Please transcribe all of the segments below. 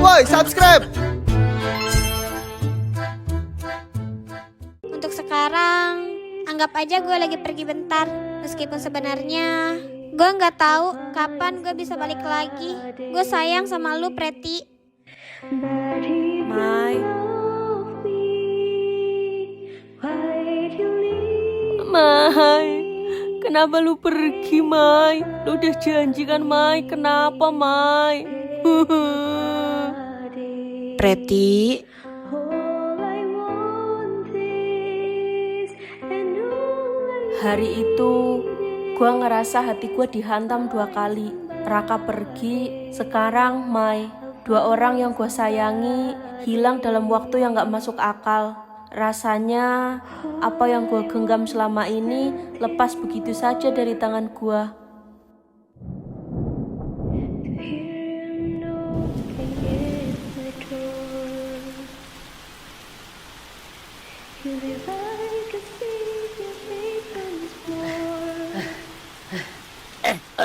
Woi, subscribe. Untuk sekarang, anggap aja gue lagi pergi bentar. Meskipun sebenarnya gue nggak tahu kapan gue bisa balik lagi. Gue sayang sama lu, Preti. Mai, Mai, kenapa lu pergi, Mai? Lu udah janji kan, Mai? Kenapa, Mai? Preti, hari itu gua ngerasa hati gua dihantam 2 kali. Raka pergi, sekarang Mai. 2 orang yang gua sayangi hilang dalam waktu yang gak masuk akal. Rasanya apa yang gua genggam selama ini lepas begitu saja dari tangan gua.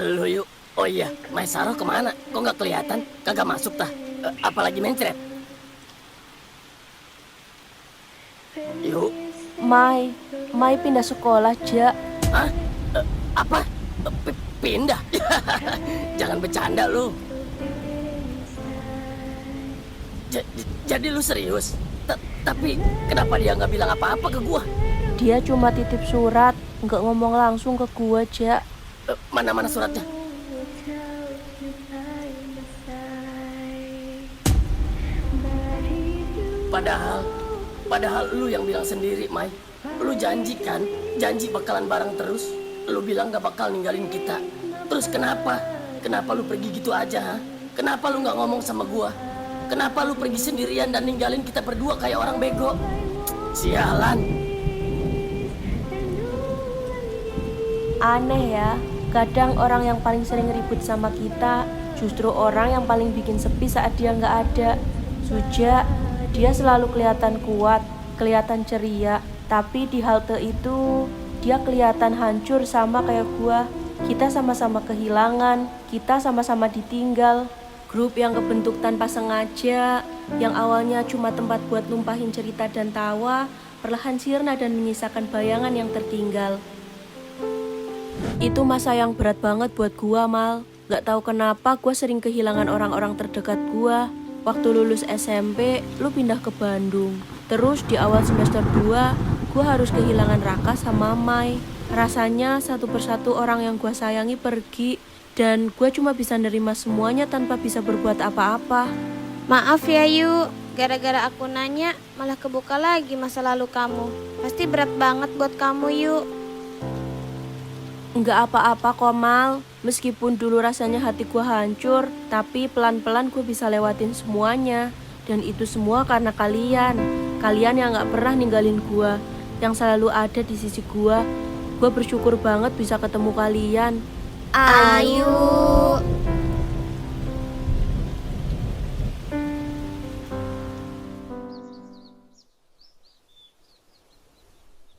Lu yuk. Oh iya, Maisaro kemana? Kok nggak kelihatan? Kagak masuk tah? Apalagi mencret? Yuk. Mai pindah sekolah, Ja. Hah? Apa? Pindah? Jangan bercanda lu. Jadi lu serius? Tapi kenapa dia nggak bilang apa-apa ke gua? Dia cuma titip surat, nggak ngomong langsung ke gua, Ja. Mana suratnya? Padahal lu yang bilang sendiri, Mai. Lu janji bakalan bareng terus. Lu bilang gak bakal ninggalin kita. Terus kenapa? Kenapa lu pergi gitu aja, ha? Kenapa lu gak ngomong sama gua? Kenapa lu pergi sendirian dan ninggalin kita berdua kayak orang bego? Sialan. Aneh ya, kadang orang yang paling sering ribut sama kita justru orang yang paling bikin sepi saat dia nggak ada. Suja, dia selalu kelihatan kuat, kelihatan ceria, tapi di halte itu dia kelihatan hancur sama kayak gua. Kita sama-sama kehilangan, kita sama-sama ditinggal. Grup yang kebentuk tanpa sengaja, yang awalnya cuma tempat buat numpahin cerita dan tawa, perlahan sirna dan menyisakan bayangan yang tertinggal. Itu masa yang berat banget buat gua, Mal. Gak tahu kenapa gua sering kehilangan orang-orang terdekat gua. Waktu lulus SMP, lu pindah ke Bandung. Terus di awal semester 2, gua harus kehilangan Raka sama Mai. Rasanya satu persatu orang yang gua sayangi pergi. Dan gua cuma bisa nerima semuanya tanpa bisa berbuat apa-apa. Maaf ya, Yu. Gara-gara aku nanya, malah kebuka lagi masa lalu kamu. Pasti berat banget buat kamu, Yu. Enggak apa-apa kok, Mal. Meskipun dulu rasanya hati gua hancur, tapi pelan-pelan gua bisa lewatin semuanya. Dan itu semua karena kalian. Kalian yang gak pernah ninggalin gua, yang selalu ada di sisi gua. Gua bersyukur banget bisa ketemu kalian. Ayu.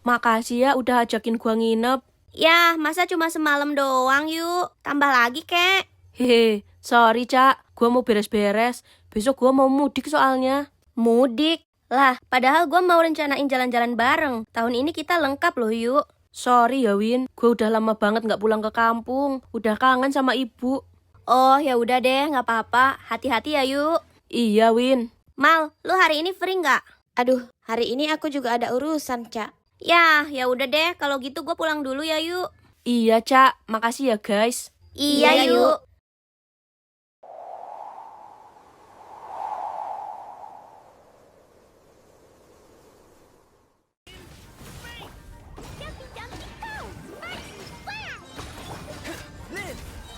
Makasih ya udah ajakin gua nginep. Ya, masa cuma semalam doang, Yu? Tambah lagi, kek. Hehe, sorry, Cak. Gua mau beres-beres. Besok gua mau mudik soalnya. Mudik? Lah, padahal gue mau rencanain jalan-jalan bareng. Tahun ini kita lengkap loh, Yu. Sorry ya, Win. Gua udah lama banget gak pulang ke kampung. Udah kangen sama ibu. Oh, ya udah deh, nggak apa-apa. Hati-hati ya, Yu. Iya, Win. Mal, lu hari ini free nggak? Aduh, hari ini aku juga ada urusan, Cak. Ya udah deh. Kalau gitu gue pulang dulu ya, Yu. Iya, Cak. Makasih ya, guys. Iya, Yu.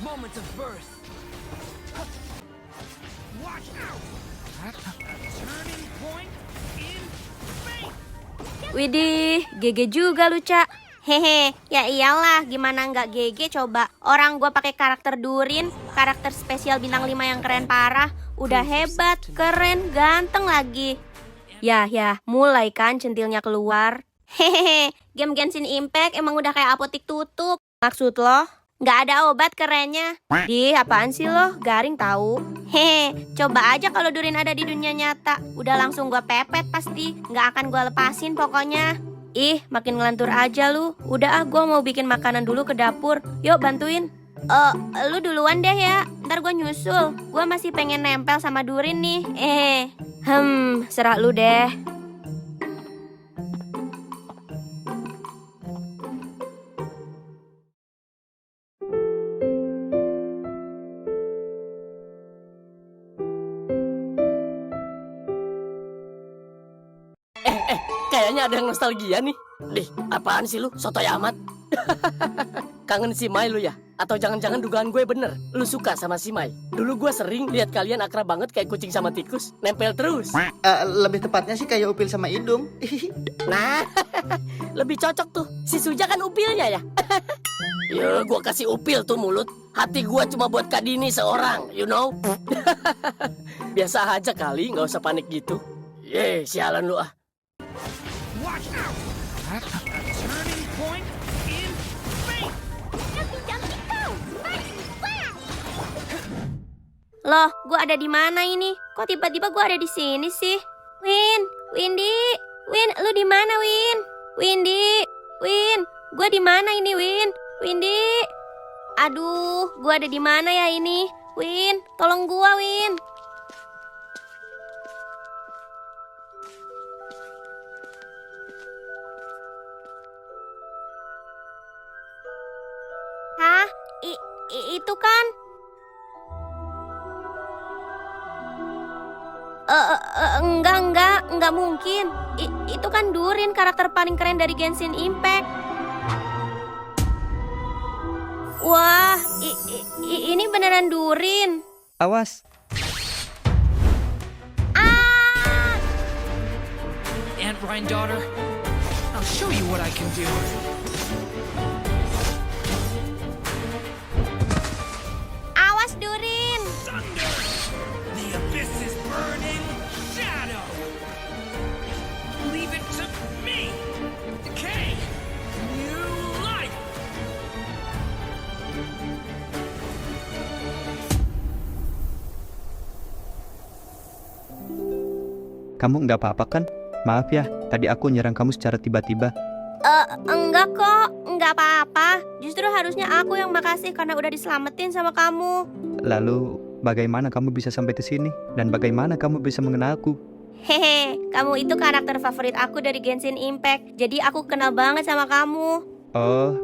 Moment of birth. Watch out. Turning point in fate. Widih, GG juga lu, Cak. Hehe, ya iyalah, gimana nggak GG coba. Orang gue pakai karakter Durin, karakter spesial bintang 5 yang keren parah. Udah hebat, keren, ganteng lagi. Ya, mulai kan centilnya keluar. Hehehe, game Genshin Impact emang udah kayak apotik tutup. Maksud lo? Nggak ada obat kerennya. Di, apaan sih lo? Garing tahu. Hehe, coba aja kalau Durin ada di dunia nyata. Udah langsung gua pepet pasti. Nggak akan gua lepasin pokoknya. Ih, makin ngelantur aja lu. Udah gua mau bikin makanan dulu ke dapur. Yuk bantuin. Lu duluan deh ya. Ntar gua nyusul. Gua masih pengen nempel sama Durin nih. Serah lu deh. Kayaknya ada yang nostalgia nih. Dih, apaan sih lu? Sotoy amat. Kangen si Mai lu ya? Atau jangan-jangan dugaan gue bener? Lu suka sama si Mai? Dulu gue sering lihat kalian akrab banget kayak kucing sama tikus. Nempel terus. Lebih tepatnya sih kayak Upil sama Idung. Nah, lebih cocok tuh. Si Suja kan upilnya ya. Ya, gue kasih upil tuh mulut. Hati gue cuma buat Kak Dini seorang, you know. Biasa aja kali, nggak usah panik gitu. Sialan lu ah. Watch out! A turning point in fate! Loh, gua ada di mana ini? Kok tiba-tiba gua ada di sini sih? Windy, Win, lu di mana, Win? Win, gua di mana ini, Windy? Aduh, gua ada di mana ya ini? Win, tolong gua, Win. Hah? Itu kan? Enggak mungkin. Itu kan Durin, karakter paling keren dari Genshin Impact. Wah, ini beneran Durin. Awas. Aunt Rhine daughter, I'll show you what I can do. Awas Durin. Thunder! The abyss is burning shadow! Leave it to me! Decay! New life! Kamu nggak apa-apa kan? Maaf ya, tadi aku nyerang kamu secara tiba-tiba. Enggak kok, enggak apa-apa. Justru harusnya aku yang makasih karena udah diselamatin sama kamu. Lalu, bagaimana kamu bisa sampai ke sini? Dan bagaimana kamu bisa mengenalku? Hehe, kamu itu karakter favorit aku dari Genshin Impact. Jadi aku kenal banget sama kamu. Oh,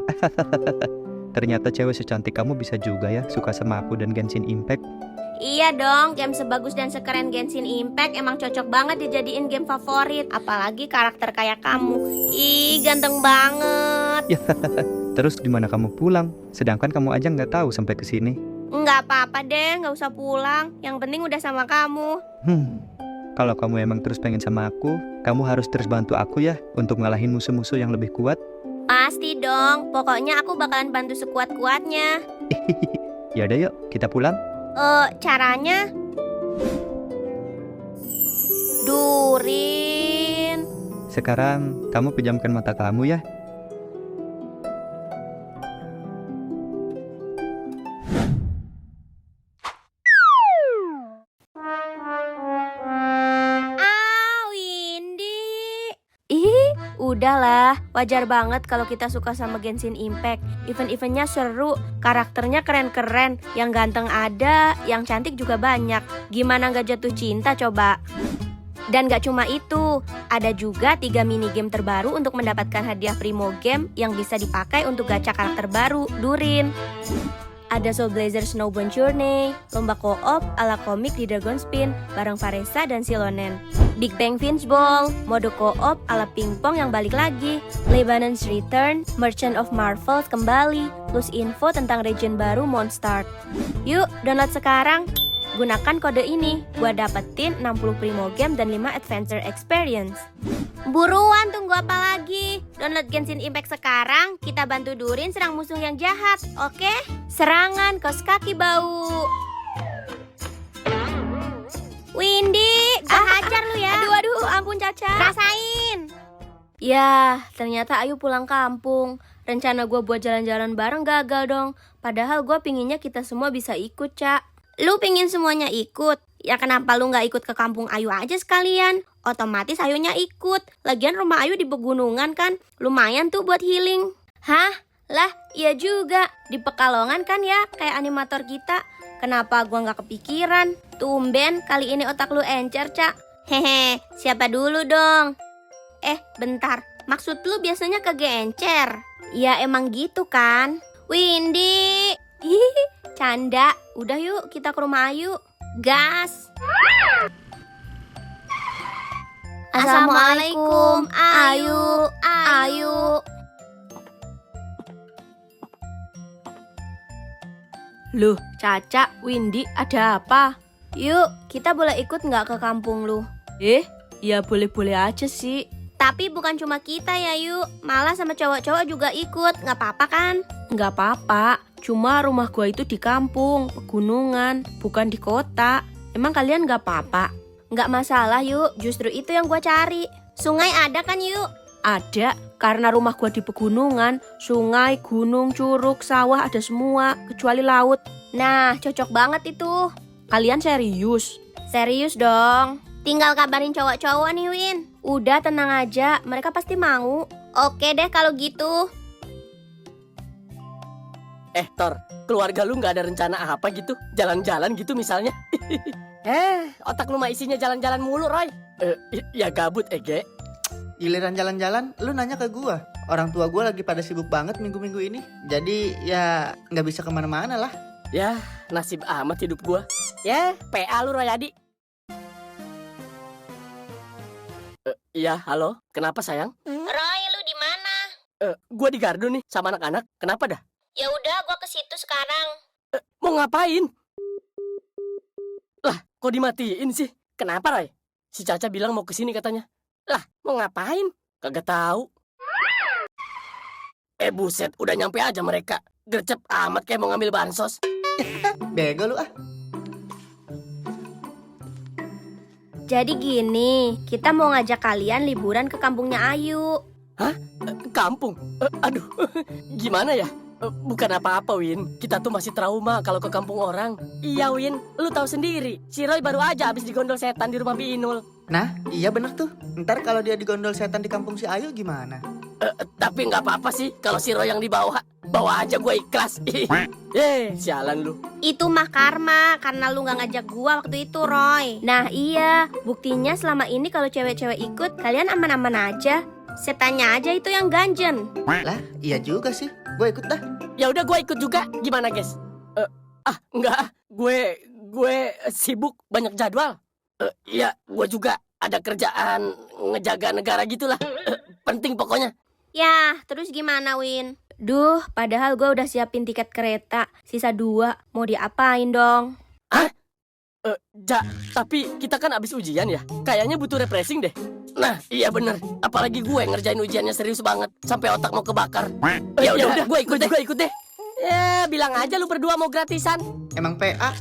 ternyata cewek secantik kamu bisa juga ya suka sama aku dan Genshin Impact. Iya dong, game sebagus dan sekeren Genshin Impact emang cocok banget dijadiin game favorit. Apalagi karakter kayak kamu. Ih, ganteng banget. Terus gimana kamu pulang? Sedangkan kamu aja nggak tahu sampai ke sini. Nggak apa-apa deh, nggak usah pulang. Yang penting udah sama kamu. Kalau kamu emang terus pengen sama aku, kamu harus terus bantu aku ya untuk ngalahin musuh-musuh yang lebih kuat. Pasti dong, pokoknya aku bakalan bantu sekuat-kuatnya. Yaudah yuk, kita pulang. Caranya? Durin. Sekarang kamu pejamkan mata kamu ya. Windy. Ih, udahlah. Wajar banget kalau kita suka sama Genshin Impact. Event-eventnya seru, karakternya keren-keren. Yang ganteng ada, yang cantik juga banyak. Gimana gak jatuh cinta coba? Dan gak cuma itu, ada juga 3 minigame terbaru untuk mendapatkan hadiah Primo Game yang bisa dipakai untuk gacha karakter baru, Durin. Ada Soul Blazer Snowbound Journey, lomba co-op ala komik di Dragon Spin bareng Varesa dan Silonen. Big Bang Finchball, mode co-op ala pingpong yang balik lagi. Lebanon's Return, Merchant of Marvels kembali, plus info tentang region baru Mondstadt. Yuk, download sekarang. Gunakan kode ini buat dapetin 60 Primo Game dan 5 Adventure Experience. Buruan, tunggu apa lagi? Download Genshin Impact sekarang, kita bantu Durin serang musuh yang jahat, oke? Serangan kaos kaki bau. Windy, gua hajar lu ya. Aduh, ampun Caca. Rasain. Ya, ternyata Ayu pulang kampung. rencana gue buat jalan-jalan bareng gagal dong. Padahal gue pinginnya kita semua bisa ikut, Cak. Lu pingin semuanya ikut? Ya kenapa lu nggak ikut ke kampung Ayu aja sekalian? Otomatis Ayunya ikut. Lagian rumah Ayu di pegunungan kan, lumayan tuh buat healing. Hah? Lah, iya juga. Di Pekalongan kan ya, kayak animator kita. Kenapa gua nggak kepikiran? Tumben, kali ini otak lu encer, Cak. Hehe, siapa dulu dong? Bentar. Maksud lu biasanya kegeencer? Ya emang gitu kan? Windy. Hihi, canda. Udah yuk, kita ke rumah Ayu. Gas. Assalamualaikum, Ayu. Loh, Caca, Windy, ada apa? Yuk, kita boleh ikut nggak ke kampung lu? Ya boleh-boleh aja sih. Tapi bukan cuma kita ya, Yuk. Malah sama cowok-cowok juga ikut. Nggak apa-apa kan? Nggak apa-apa, cuma rumah gua itu di kampung, pegunungan, bukan di kota. Emang kalian nggak apa-apa? Nggak masalah, Yuk. Justru itu yang gua cari. Sungai ada kan, Yuk? Ada, karena rumah gua di pegunungan, sungai, gunung, curug, sawah ada semua, kecuali laut. Nah, cocok banget itu. Kalian serius? Serius dong. Tinggal kabarin cowok-cowok nih, Win. Udah, tenang aja. Mereka pasti mau. Oke deh kalau gitu. Thor, keluarga lu nggak ada rencana apa gitu? Jalan-jalan gitu misalnya? Otak lu mah isinya jalan-jalan mulu, Roy. Ya gabut, Ege. Giliran jalan-jalan, lu nanya ke gua. Orang tua gua lagi pada sibuk banget minggu-minggu ini. Jadi ya nggak bisa kemana-mana lah. Ya, nasib amat hidup gua. Ya, PA lu, Royadi. Iya, halo. Kenapa, sayang? Roy, lu di mana? Gua di gardu nih sama anak-anak. Kenapa dah? Ya udah, gua ke situ sekarang. Mau ngapain? Lah, kok dimatiin sih? Kenapa, Roy? Si Caca bilang mau kesini katanya. Lah, mau ngapain? Kagak tahu. Buset, udah nyampe aja mereka. Gercep amat kayak mau ngambil bansos. Bego lu ah. Jadi gini, kita mau ngajak kalian liburan ke kampungnya Ayu. Kampung? Aduh, gimana ya? Bukan apa-apa, Win. Kita tuh masih trauma kalau ke kampung orang. Iya, Win. Lu tahu sendiri. Si Roy baru aja habis digondol setan di rumah Binul. Nah, iya bener tuh. Ntar kalau dia digondol setan di kampung si Ayu gimana? Tapi nggak apa-apa sih kalau si Roy yang dibawa. Bawa aja, gue ikhlas. Sialan lu. Itu mah karma, karena lu gak ngajak gua waktu itu, Roy. Nah iya, buktinya selama ini kalau cewek-cewek ikut, kalian aman-aman aja. Setannya aja itu yang ganjen. Lah, iya juga sih. Gue ikut dah. Ya udah, gue ikut juga. Gimana, guys? Enggak. Gue sibuk, banyak jadwal. Iya, gue juga ada kerjaan ngejaga negara gitulah. Penting pokoknya. Ya, terus gimana, Win? Duh, padahal gue udah siapin tiket kereta. Sisa 2, mau diapain dong? Tapi kita kan abis ujian ya. Kayaknya butuh refreshing deh. Nah, iya bener. Apalagi gue ngerjain ujiannya serius banget. Sampai otak mau kebakar. Ya udah, gue ikut deh. Ya, bilang aja lu berdua mau gratisan. Emang PA.